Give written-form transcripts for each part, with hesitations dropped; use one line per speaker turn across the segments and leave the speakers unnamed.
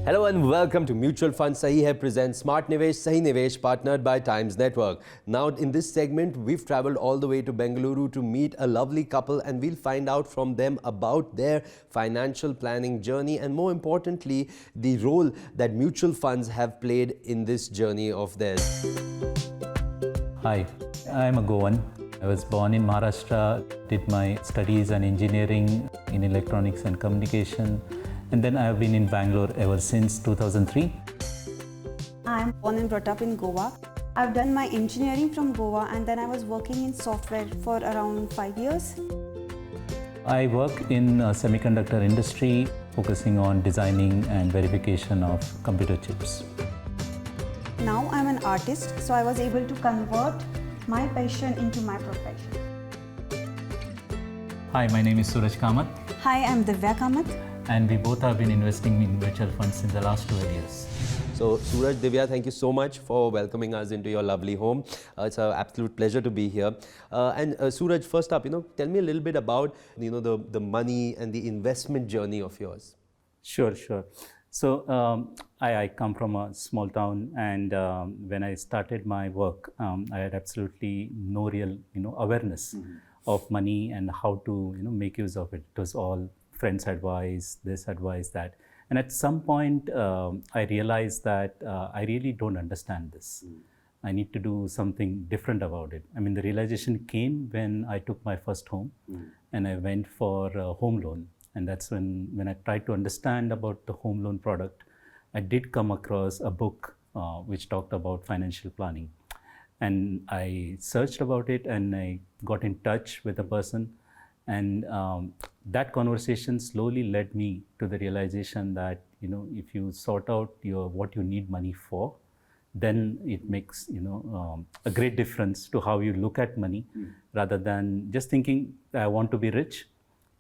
Hello and welcome to Mutual Funds Sahi Hai presents Smart Nivesh, Sahi Nivesh, partnered by Times Network. Now in this segment, we've traveled all the way to Bengaluru to meet a lovely couple, and we'll find out from them about their financial planning journey and, more importantly, the role that mutual funds have played in this journey of theirs.
Hi, I'm a Goan. I was born in Maharashtra, did my studies and engineering in electronics and communication. And then I have been in Bangalore ever since 2003.
I'm born and brought up in Goa. I've done my engineering from Goa, and then I was working in software for around 5 years.
I work in semiconductor industry, focusing on designing and verification of computer chips.
Now I'm an artist, so I was able to convert my passion into my profession.
Hi, my name is Suraj Kamath,
Hi, I'm Divya Kamath.
and we both have been investing in mutual funds in the last 12 years.
So Suraj, Divya, thank you so much for welcoming us into your lovely home. It's an absolute pleasure to be here. Suraj, first up, tell me a little bit about, the money and the investment journey of yours.
Sure. So I come from a small town, and when I started my work, I had absolutely no real awareness of money and how to make use of it. It was all friends' advice, this advice, that. And at some point, I realized that I really don't understand this. I need to do something different about it. I mean, the realization came when I took my first home and I went for a home loan. And that's when I tried to understand about the home loan product, I did come across a book which talked about financial planning. And I searched about it and I got in touch with a person. And that conversation slowly led me to the realization that, if you sort out what you need money for, then it makes, a great difference to how you look at money, rather than just thinking, I want to be rich.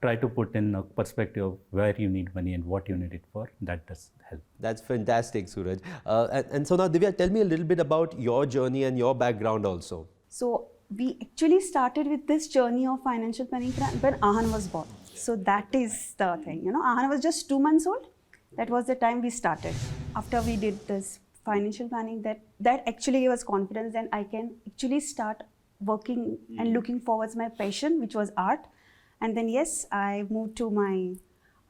Try to put in a perspective of where you need money and what you need it for. That does help.
That's fantastic, Suraj. And so now, Divya, tell me a little bit about your journey and your background also.
So we actually started with this journey of financial planning when Ahan was born. So that is the thing, Ahan was just 2 months old. That was the time we started. After we did this financial planning, that actually gave us confidence, and I can actually start working and looking forward to my passion, which was art. And then yes, I moved to my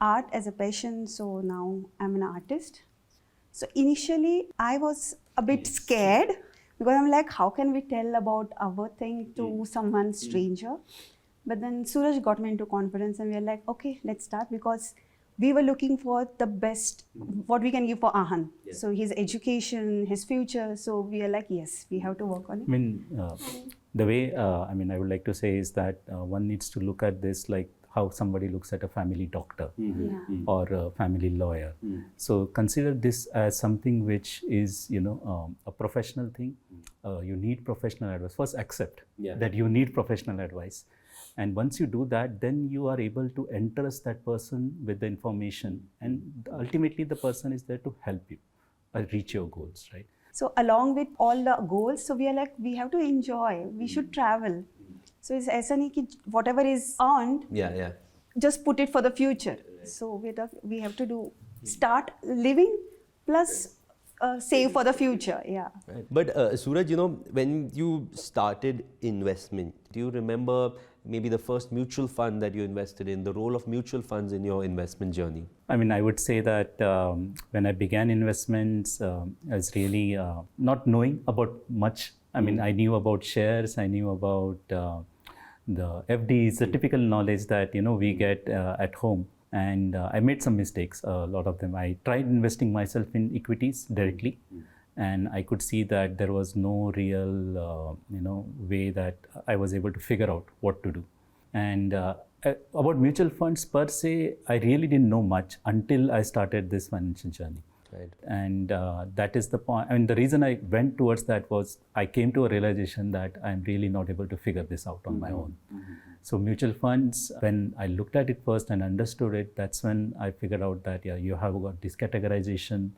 art as a passion. So now I'm an artist. So initially I was a bit scared, because I'm like, how can we tell about our thing to someone stranger? But then Suraj got me into confidence, and we were like, okay, let's start, because we were looking for the best, what we can give for Ahan. Yeah. So his education, his future. So we are like, yes, we have to work on it.
I mean, the way, I would like to say is that one needs to look at this like how somebody looks at a family doctor or a family lawyer. So consider this as something which is, a professional thing. You need professional advice. First, accept that you need professional advice. And once you do that, then you are able to entrust that person with the information. And ultimately, the person is there to help you reach your goals, right?
So along with all the goals, so we are like, we have to enjoy, we should travel. So it's aisa nahi ki whatever is earned, just put it for the future. Right. So we have to start living plus save for the future.
Right. But Suraj, when you started investment, do you remember maybe the first mutual fund that you invested in, the role of mutual funds in your investment journey?
I would say that when I began investments, I was really not knowing about much. I knew about shares, I knew about the FDs, the typical knowledge that we get at home. And I made some mistakes, a lot of them. I tried investing myself in equities directly, and I could see that there was no real way that I was able to figure out what to do. And About mutual funds per se, I really didn't know much until I started this financial journey.
Right.
And that is the point. I mean, the reason I went towards that was I came to a realization that I'm really not able to figure this out on my own. So mutual funds, when I looked at it first and understood it, that's when I figured out that, yeah, you have got this categorization,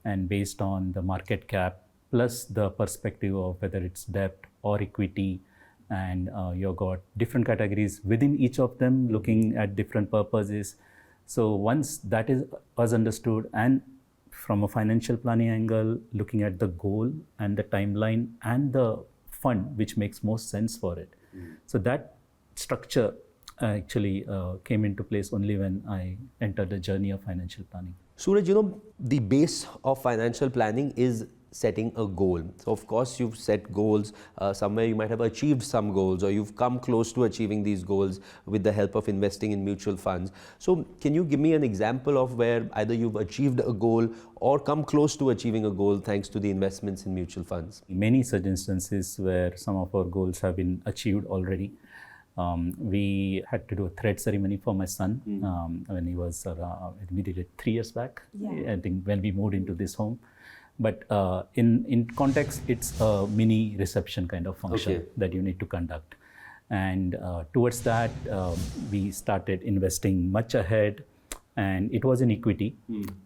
and based on the market cap, plus the perspective of whether it's debt or equity, and you've got different categories within each of them looking at different purposes. So once that was understood, and from a financial planning angle, looking at the goal and the timeline and the fund which makes most sense for it. So that structure actually came into place only when I entered the journey of financial planning.
Suraj, the base of financial planning is setting a goal. So of course you've set goals, somewhere you might have achieved some goals, or you've come close to achieving these goals with the help of investing in mutual funds. So can you give me an example of where either you've achieved a goal or come close to achieving a goal thanks to the investments in mutual funds?
Many such instances where some of our goals have been achieved already. We had to do a thread ceremony for my son when he was, we did it 3 years back, I think, when we moved into this home. But in context, it's a mini reception kind of function that you need to conduct. And towards that, we started investing much ahead, and it was in equity.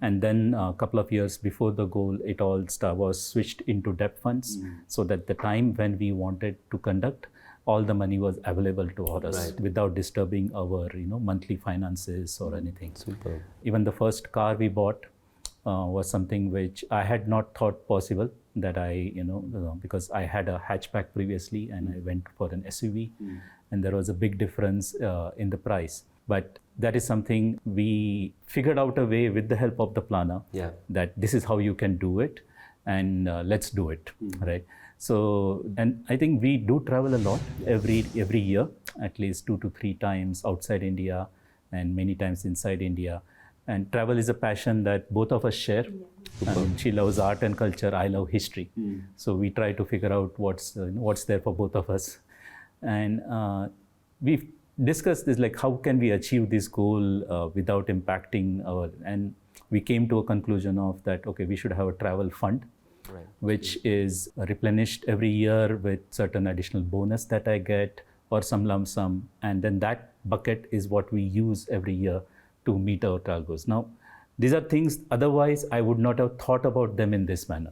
And then a couple of years before the goal, it all was switched into debt funds, so that the time when we wanted to conduct, all the money was available to us without disturbing our monthly finances or anything.
Super.
Even the first car we bought was something which I had not thought possible, that because I had a hatchback previously and I went for an SUV, and there was a big difference in the price. But that is something we figured out a way with the help of the planner, that this is how you can do it, and let's do it, right? So, and I think we do travel a lot every year, at least 2 to 3 times outside India and many times inside India. And travel is a passion that both of us share. She loves art and culture, I love history. So we try to figure out what's there for both of us. And we've discussed this, like how can we achieve this goal without impacting our, and we came to a conclusion of that, okay, we should have a travel fund, which is replenished every year with certain additional bonus that I get or some lump sum. And then that bucket is what we use every year to meet our travel goals. Now, these are things otherwise I would not have thought about them in this manner,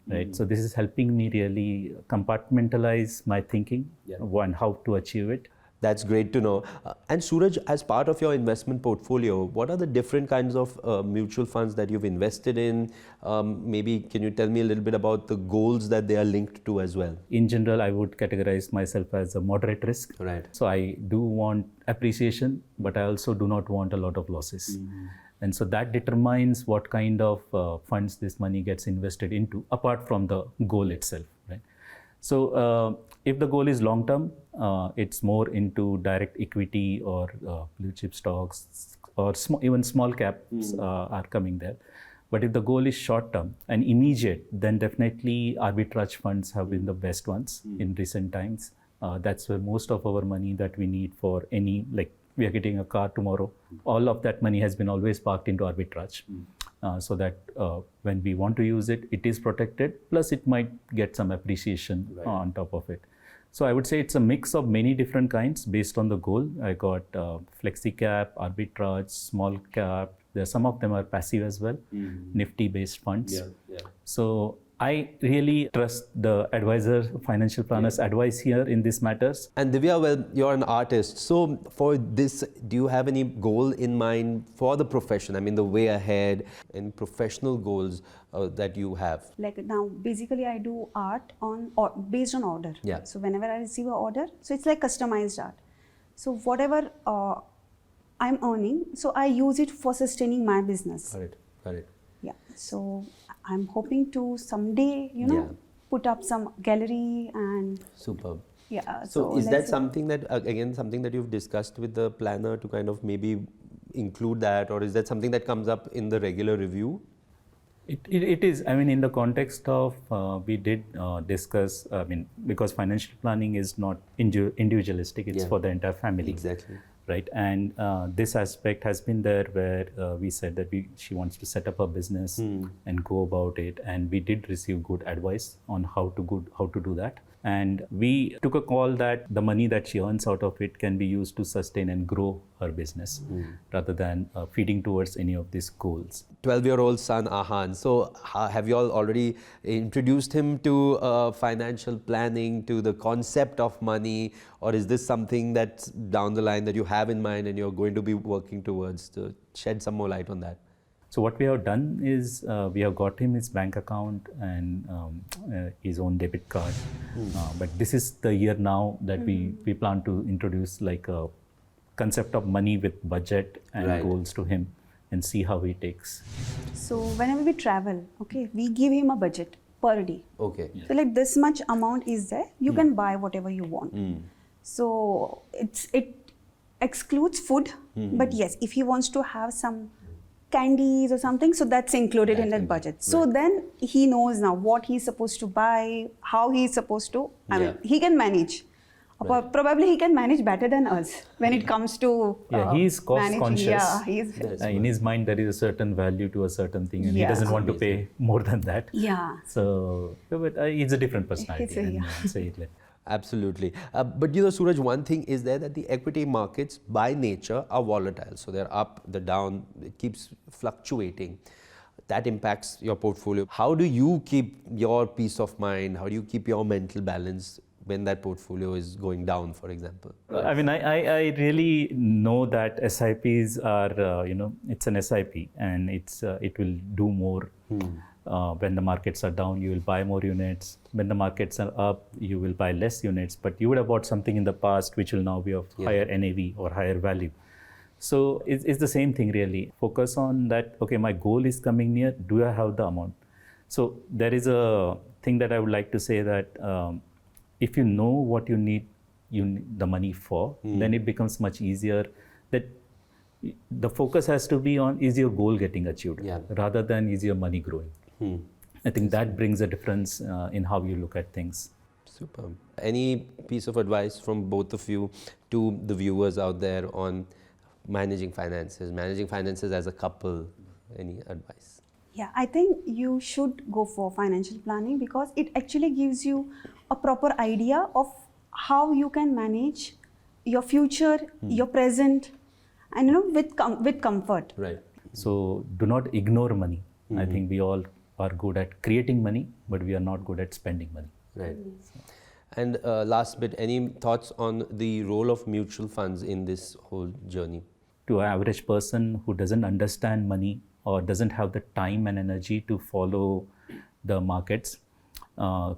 right? So this is helping me really compartmentalize my thinking and how to achieve it.
That's great to know. And Suraj, as part of your investment portfolio, what are the different kinds of mutual funds that you've invested in? Maybe can you tell me a little bit about the goals that they are linked to as well?
In general, I would categorize myself as a moderate risk.
Right.
So I do want appreciation, but I also do not want a lot of losses. And so that determines what kind of funds this money gets invested into, apart from the goal itself, right? So if the goal is long term, it's more into direct equity or blue chip stocks, or even small caps are coming there. But if the goal is short term and immediate, then definitely arbitrage funds have been the best ones in recent times. That's where most of our money that we need for any, like we are getting a car tomorrow, all of that money has been always parked into arbitrage. So that when we want to use it, it is protected, plus it might get some appreciation on top of it. So I would say it's a mix of many different kinds based on the goal. I got flexi cap, arbitrage, small cap. Some of them are passive as well, Nifty based funds. So I really trust the advisor, financial planner's advice here in these matters.
And Divya, well, you're an artist. So for this, do you have any goal in mind for the profession? I mean, the way ahead, any professional goals that you have?
Like now, basically I do art based on order. So whenever I receive an order, so it's like customized art. So whatever I'm earning, so I use it for sustaining my business.
Got it.
Yeah. So I'm hoping to someday, put up some gallery and.
Superb.
Yeah.
So is that something that, again, something that you've discussed with the planner to kind of maybe include that, or is that something that comes up in the regular review?
It is. I mean, in the context of, we did discuss, I mean, because financial planning is not individualistic, it's for the entire family.
Exactly.
right? And this aspect has been there where we said that she wants to set up a business and go about it, and we did receive good advice on how to do that. And we took a call that the money that she earns out of it can be used to sustain and grow her business rather than feeding towards any of these goals.
12-year-old son Ahan. So have you all already introduced him to financial planning, to the concept of money, or is this something that's down the line that you have in mind and you're going to be working towards? To shed some more light on that.
So what we have done is we have got him his bank account and his own debit card. But this is the year now that we plan to introduce like a concept of money with budget and goals to him and see how he takes.
So whenever we travel, okay, we give him a budget per day.
Okay.
So like this much amount is there, you can buy whatever you want. So it excludes food, but yes, if he wants to have some candies or something, so that's included in that budget. So then he knows now what he's supposed to buy, how he's supposed to, I mean, he can manage. Probably he can manage better than us when it comes to
he's cost
managing.
conscious.
Yeah, he's
in his mind there is a certain value to a certain thing, and he doesn't want to pay more than that.
Yeah.
So, but he's a different personality.
Absolutely. But you know, Suraj, one thing is there that the equity markets by nature are volatile. So they're up, they're down, it keeps fluctuating. That impacts your portfolio. How do you keep your peace of mind? How do you keep your mental balance when that portfolio is going down, for example?
I mean, I really know that SIPs are, it's an SIP and it will do more. When the markets are down, you will buy more units. When the markets are up, you will buy less units, but you would have bought something in the past which will now be of higher NAV or higher value. So it's the same thing really. Focus on that, okay, my goal is coming near, do I have the amount? So there is a thing that I would like to say that if you know what you need the money for, then it becomes much easier. That the focus has to be on, is your goal getting achieved rather than is your money growing. I think that brings a difference in how you look at things.
Superb. Any piece of advice from both of you to the viewers out there on managing finances as a couple? Any advice?
Yeah, I think you should go for financial planning because it actually gives you a proper idea of how you can manage your future, your present, and with comfort.
Right.
So do not ignore money. I think we all are good at creating money, but we are not good at spending money.
Right. And last bit, any thoughts on the role of mutual funds in this whole journey?
To an average person who doesn't understand money or doesn't have the time and energy to follow the markets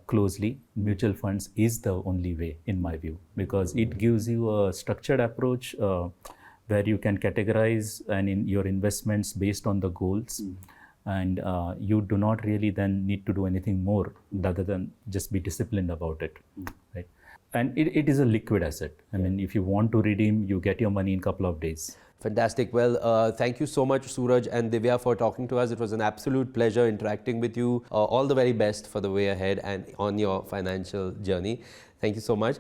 closely, mutual funds is the only way in my view, because it gives you a structured approach where you can categorize in your investments based on the goals. And you do not really then need to do anything more rather than just be disciplined about it, right? And it is a liquid asset. I mean, if you want to redeem, you get your money in a couple of days.
Fantastic. Well, thank you so much, Suraj and Divya, for talking to us. It was an absolute pleasure interacting with you. All the very best for the way ahead and on your financial journey. Thank you so much.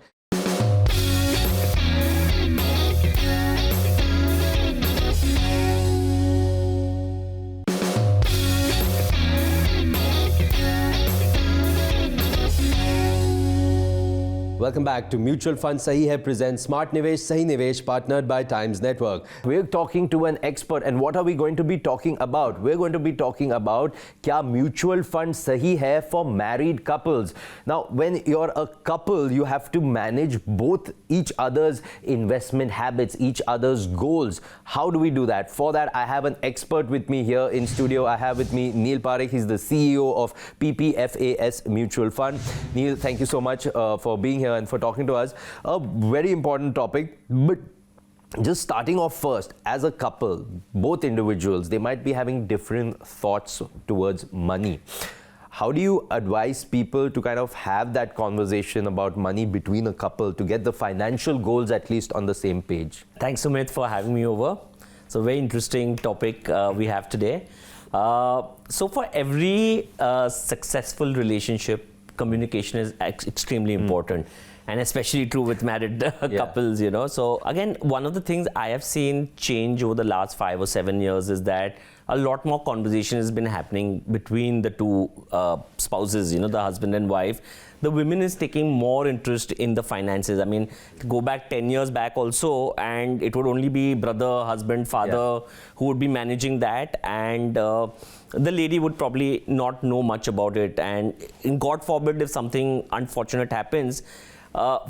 Welcome back to Mutual Funds Sahi Hai presents Smart Nivesh Sahi Nivesh, partnered by Times Network. We're talking to an expert, and what are we going to be talking about? We're going to be talking about kya mutual fund sahi hai for married couples. Now, when you're a couple, you have to manage both each other's investment habits, each other's goals. How do we do that? For that, I have an expert with me here in studio. I have with me Neil Parekh. He's the CEO of PPFAS Mutual Fund. Neil, thank you so much for being here and for talking to us. A very important topic, but just starting off first, as a couple, both individuals, they might be having different thoughts towards money. How do you advise people to kind of have that conversation about money between a couple to get the financial goals at least on the same page?
Thanks, Sumit, for having me over. It's a very interesting topic we have today. So for every successful relationship, communication is extremely important. and especially true with married couples, you know. So again, one of the things I have seen change over the last 5 or 7 years is that a lot more conversation has been happening between the two spouses, you know, the husband and wife. The women is taking more interest in the finances. I mean, go back 10 years back also, and it would only be brother, husband, father who would be managing that, and the lady would probably not know much about it. And God forbid if something unfortunate happens,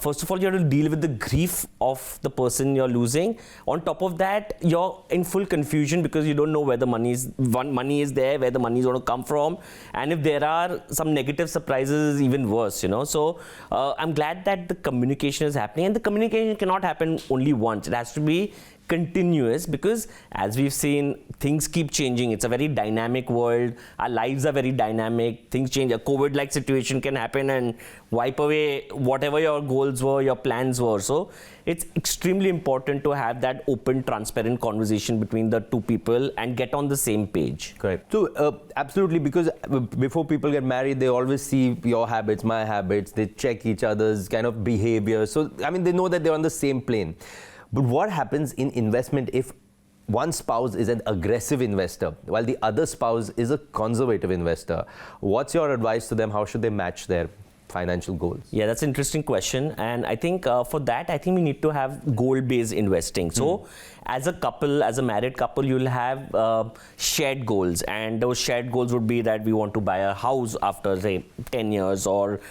first of all, you have to deal with the grief of the person you're losing. On top of that, you're in full confusion because you don't know where the money is there, where the money is going to come from, and if there are some negative surprises, even worse, you know. So I'm glad that the communication is happening, and the communication cannot happen only once. It has to be continuous, because as we've seen, things keep changing. It's a very dynamic world. Our lives are very dynamic. Things change. A COVID-like situation can happen and wipe away whatever your goals were, your plans were. So it's extremely important to have that open, transparent conversation between the two people and get on the same page.
Correct. So absolutely, because before people get married, they always see your habits, my habits. They check each other's kind of behavior. So I mean, they know that they're on the same plane. But what happens in investment if one spouse is an aggressive investor while the other spouse is a conservative investor? What's your advice to them? How should they match their financial goals?
Yeah, that's an interesting question. And I think for that, I think we need to have goal-based investing. So as a couple, as a married couple, you'll have shared goals. And those shared goals would be that we want to buy a house after, say, 10 years, or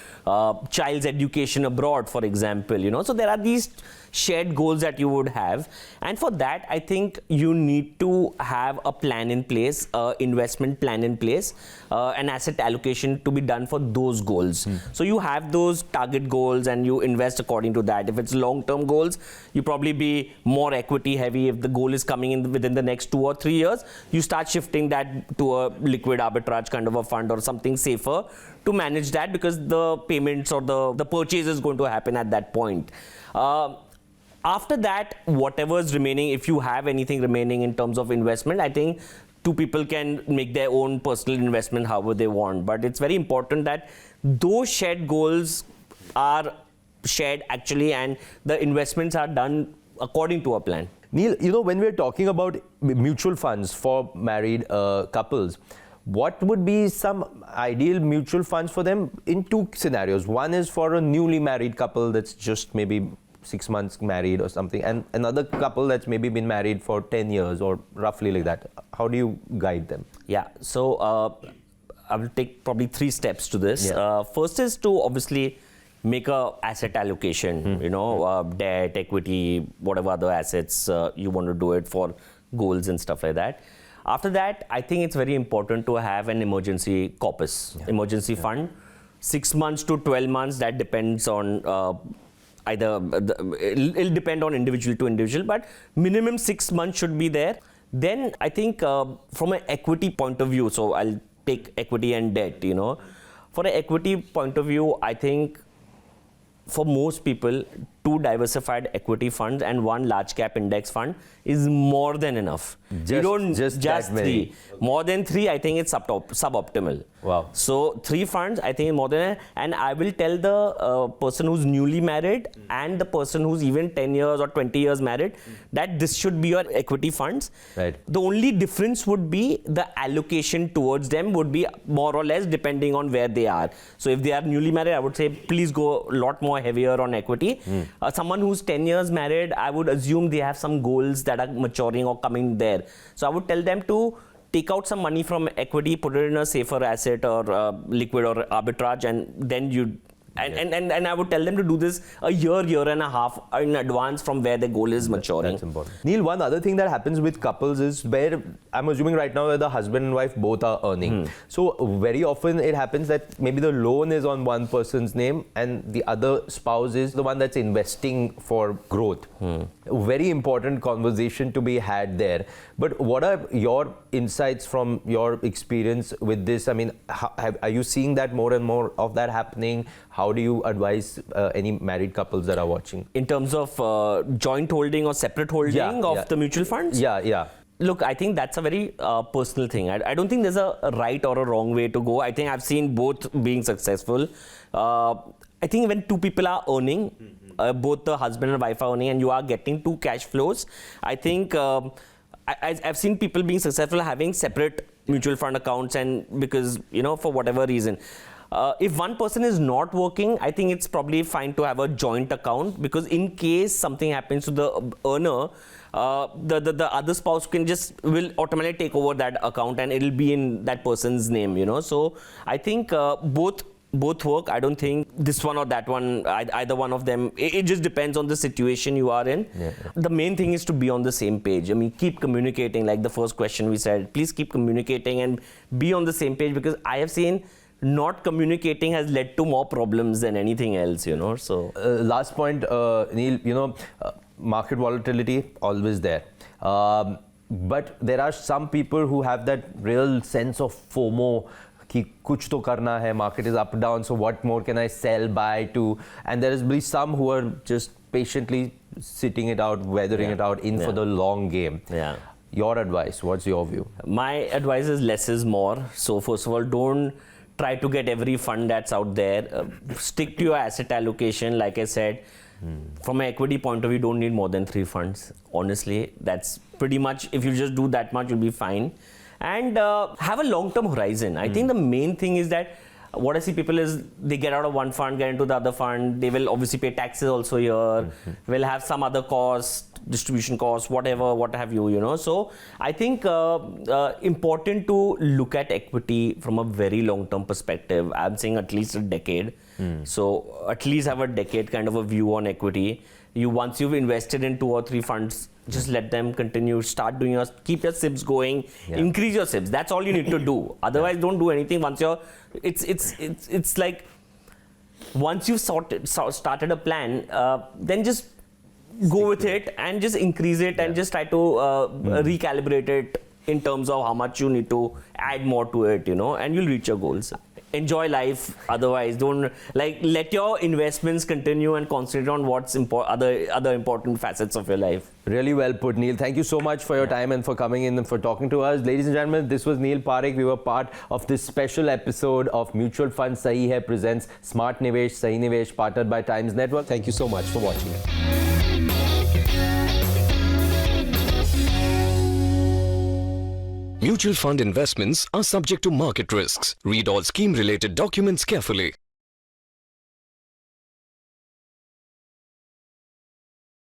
child's education abroad, for example. You know, so there are these shared goals that you would have, and for that I think you need to have a plan in place, investment plan in place, an asset allocation to be done for those goals. So you have those target goals and you invest according to that. If it's long-term goals, you probably be more equity heavy. If the goal is coming in within the next 2 or 3 years, you start shifting that to a liquid arbitrage kind of a fund or something safer to manage that, because the payments or the purchase is going to happen at that point. After that, whatever is remaining, if you have anything remaining in terms of investment, I think two people can make their own personal investment however they want. But it's very important that those shared goals are shared actually, and the investments are done according to a plan.
Neil, you know, when we're talking about mutual funds for married couples, what would be some ideal mutual funds for them in 2 scenarios? One is for a newly married couple that's just maybe 6 months married or something, and another couple that's maybe been married for 10 years or roughly like that. How do you guide them?
Yeah, so I will take probably 3 steps to this.
Yeah.
First is to obviously make a asset allocation, you know, debt, equity, whatever other assets you want to do it for goals and stuff like that. After that, I think it's very important to have an emergency corpus, emergency fund. 6 months to 12 months, that depends on it'll depend on individual to individual, but minimum 6 months should be there. Then I think from an equity point of view, so I'll take equity and debt, you know. For an equity point of view, I think for most people, 2 diversified equity funds and 1 large cap index fund is more than enough. You don't just 3. More than 3, I think it's suboptimal.
Wow.
So 3 funds, I think more than, and I will tell the person who's newly married and the person who's even 10 years or 20 years married that this should be your equity funds.
Right.
The only difference would be the allocation towards them would be more or less depending on where they are. So if they are newly married, I would say please go a lot more heavier on equity. Someone who's 10 years married, I would assume they have some goals that are maturing or coming there. So I would tell them to take out some money from equity, put it in a safer asset or liquid or arbitrage, and then you And I would tell them to do this a year and a half in advance from where their goal is maturing.
That's important. Neil, one other thing that happens with couples is where I'm assuming right now that the husband and wife both are earning. So very often it happens that maybe the loan is on one person's name and the other spouse is the one that's investing for growth. Very important conversation to be had there. But what are your insights from your experience with this? I mean, are you seeing that more and more of that happening? How do you advise any married couples that are watching?
In terms of joint holding or separate holding of the mutual funds?
Yeah.
Look, I think that's a very personal thing. I don't think there's a right or a wrong way to go. I think I've seen both being successful. I think when two people are earning, both the husband and wife are earning, and you are getting two cash flows, I think I've seen people being successful having separate mutual fund accounts, and because, for whatever reason. If one person is not working, I think it's probably fine to have a joint account, because in case something happens to the earner, the other spouse will automatically take over that account, and it'll be in that person's name, So I think both work. I don't think this one or that one, either one of them. It just depends on the situation you are in. Yeah. The main thing is to be on the same page. I mean, keep communicating. Like the first question we said, please keep communicating and be on the same page, because I have seen not communicating has led to more problems than anything else, So
last point, Neil, market volatility always there. But there are some people who have that real sense of FOMO. कि कुछ तो करना है, market is up down, so what more can I sell, buy to, and there is some who are just patiently sitting it out, weathering it out for the long game. Yeah. Your advice, what's your view?
My advice is less is more. So first of all, don't try to get every fund that's out there. Stick to your asset allocation. Like I said, from an equity point of view, don't need more than 3 funds. Honestly, that's pretty much, if you just do that much, you'll be fine. And have a long-term horizon. I think the main thing is that what I see people is they get out of one fund, get into the other fund. They will obviously pay taxes also here. Will have some other costs, distribution costs, whatever, what have you, So I think important to look at equity from a very long-term perspective. I'm saying at least a decade. So at least have a decade kind of a view on equity. Once you've invested in 2 or 3 funds, just let them continue, keep your SIPs going, increase your SIPs. That's all you need to do. Otherwise, don't do anything. Once it's like, once you've started a plan, then just go with it and just increase it and just try to recalibrate it in terms of how much you need to add more to it, and you'll reach your goals. Enjoy life. Otherwise, don't let your investments continue and concentrate on what's other important facets of your life.
Really well put, Neil. Thank you so much for your time and for coming in and for talking to us. Ladies and gentlemen, this was Neil Parekh. We were part of this special episode of Mutual Funds Sahi Hai presents Smart Nivesh, Sahi Nivesh, partnered by Times Network. Thank you so much for watching it.
Mutual fund investments are subject to market risks. Read all scheme-related documents carefully.